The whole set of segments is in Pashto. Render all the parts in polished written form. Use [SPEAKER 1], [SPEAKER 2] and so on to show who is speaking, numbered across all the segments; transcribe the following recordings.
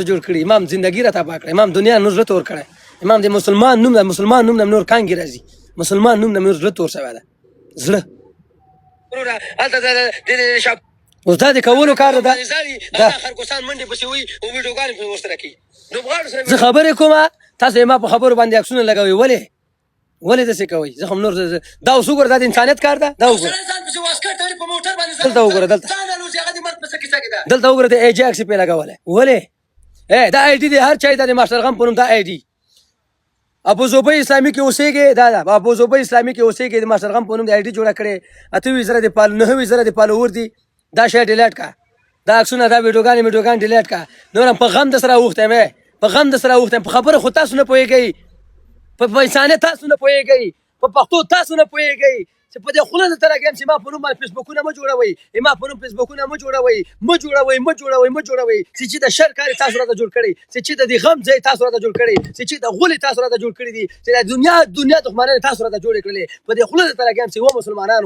[SPEAKER 1] جوړ کړي امام زندگی را تباہ کړ امام دنیا نور زړه تور کړي امام د مسلمان نوم د مسلمان نوم نور کانګي راځي مسلمان نوم نور زړه تور شوی ده زړه اوس دا د کولو کار ده خرګوسان منډې پسې وي او ویډیوګانې پرې ورسره کوي زه خبرې کومه تاسو ما په خبرو باندې عکسونه لګوئ ولې داسې کوئ زه هم نور دا اوس وګوره دا د انسانیت کار ده دا وګوره دلته وګوره د ای جی عکس یې پرې لګولی ولې دا آی ډي دی هر چا د ماسټر غم په نوم دا آی ډي ابوظبي اسلامي کې اوسېږي دا ابوظبي اسلامي کې اوسېږي د ماسټر غم په نوم د آی ډي جوړه کړې 28,000 د فالو 9,000 د فالوور دي دا شی ډیلیټ کا دا عکسونه دا ویډیوګانې ډیلیټ کا نور هم په غم د سره اوښتی یم په غم د سره اوښتی یم په خبره خو تاسو نه پوهېږئ په انسانیت تاسو نه پوهېږئ په پښتو تاسو نه پوهېږئ چې په دې خوله درته لګیم چې ما په نوم باندې فیسبوکونه مه جوړوئ ما په نوم فیسبوکونه مه جوړوئ چې د شر کار تاسو راته جوړ کړی چې د غم ځای تاسو راته جوړ کړی چې د غولې تاسو راته جوړ کړي دي چې د دنیا دښمنان تاسو راته جوړې کړلې په دې خوله درته لګیم چې و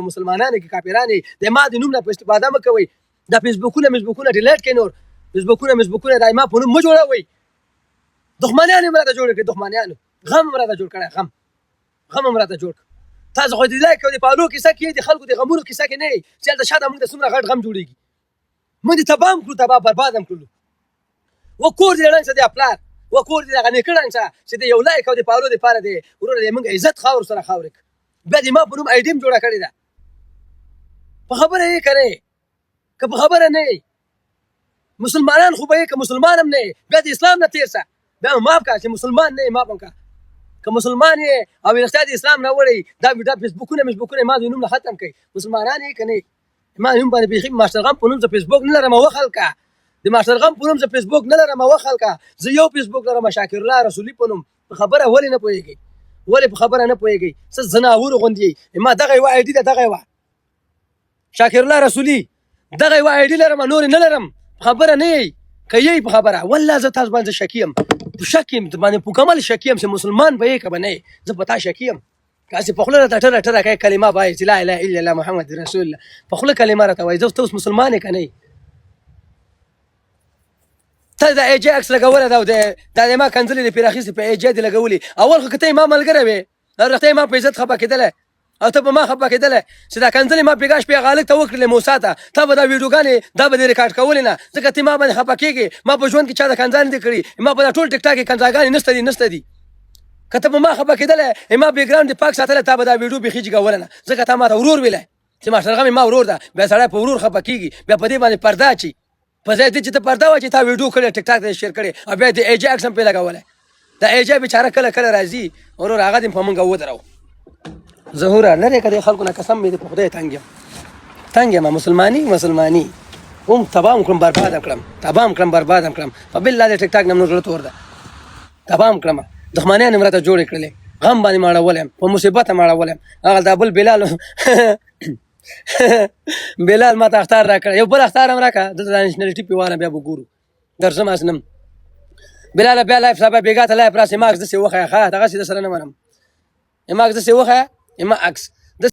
[SPEAKER 1] مسلمانانو کې کافرانې د ما د نوم نه په استفاده مه کوئ دا فیسبوکونه ډیلیټ کړئ نور فیسبوکونه دا ما په نوم مه جوړوئ دښمنان یې راته جوړ کړي دښمنانو غم راته جوړ کړی غم هم راته جوړ تاسو خو دې لایک او د پالو کیسه کې د خلکو د غمونو کیسه کې نه چې د شاده موږ د څومره غټ غم جوړیږي موږ دې تبام کړو تباه برباد هم کړو وکور دې رنګ څه دی خپلار وکور دې هغه نیکه رنګ څه چې د یو لایک او د پالو دپاره دی وروره دې موږ عزت خاور سره خاورې بیا دې ما په نوم آیډي هم جوړه کړې ده په خبره یې که نه که په خبره نه مسلمانان خو به یې که مسلمان هم نه بیا د اسلام نه تېر شه بیا ماف کا چې مسلمان نه ماف هم کا که مسلمان یې او رښتیا د اسلام نه وړئ دا فیسبوکونه ما د نوم نه ختم کړئ مسلمانان یې که نه ما نوم باندې بیخي ماسټر غم په نوم زه فیسبوک نه لرم وخلکه د ماسټر غم په نوم زه فیسبوک نه لرم وخلکه زه یو فیسبوک لرم شاکر الله رسولي په نوم په خبره ولې نه پوهېږئ ولې په خبره نه پوهېږئ څه زناور غوندې یې ما دغه یوه آیډي ده دغه یوه شاکر الله رسولي دغه یوه آیډي لرم نورې نه لرم خبره نه یئ که یئ په خبره والله زه تاسو باندې شکي یم شک یم باندې په کمال شک یم چې مسلمان به یې که به نه یې زه په تا شک یم که هسې په خوله راته ټره کوې کلمه به وایې چې لا اله الا الله محمد رسول الله په خوله کلمه راته وایي زه ته اوس مسلمان یې که نه یې ته د ای جی عکس لګولی ده او دا د ما کنځلې د پیر اخیستې په ای جی دې لګولي اول خو که ته یې ما ملګری وې رښتیا ما په عزت خفه کېدلی او ته په ما خفه کېدلی چې دا کنځلې ما پیګا شپې هغه هلک ته وکړلې موسی ته تا به دا ویډیوګانې دا به دې ریکارډ کولې نه ځکه ته ما باندې خفه کېږې ما په ژوند کې چا د کنځانې دې کړي ما په دا ټول ټیک ټاک کې کنځاګانې نشته دي که ته په ما خفه کېدلی ما بیکګراونډ دې پاک ساتلی تا به دا ویډیو بیخي جګوله نه ځکه تا ما ته ورور ویلی چې ماسټر غم ما ورور ده بیا سړی په ورور خفه کېږي بیا په دې باندې پرده اچي په ځای دې چې ته پرده واچي تا ویډیو کړې ټیک ټاک ته شیر کړې او بیا د ای جی عکس هم پرې لګولی د ای جی بیچاره کله راځي ورور هغه دې په موږ ودرو ظهوره لرې که د خلکو نه قسم مې د په خدای تنګ یم مسلماني هم تباه کړم برباد کړم په بالله د ټیک ټاک نه نور زړه تور ده تباه کړم دښمنیان مې راته جوړې کړلې غم باندې مې اړولی یم په مصیبت مې اړولی یم هغه دا بل بلال ما ته اختار را کړی یو بل اختار هم راکړه دلته دا نیشنلټي پې واله بیا به ګورو درځم اسنم بلاله بیا لایف صاحبه بېګا ته لایف راسې ما عکس داسې وښیه ښه دغسې در سره نه منم ما عکس داسې وښیه ما عکس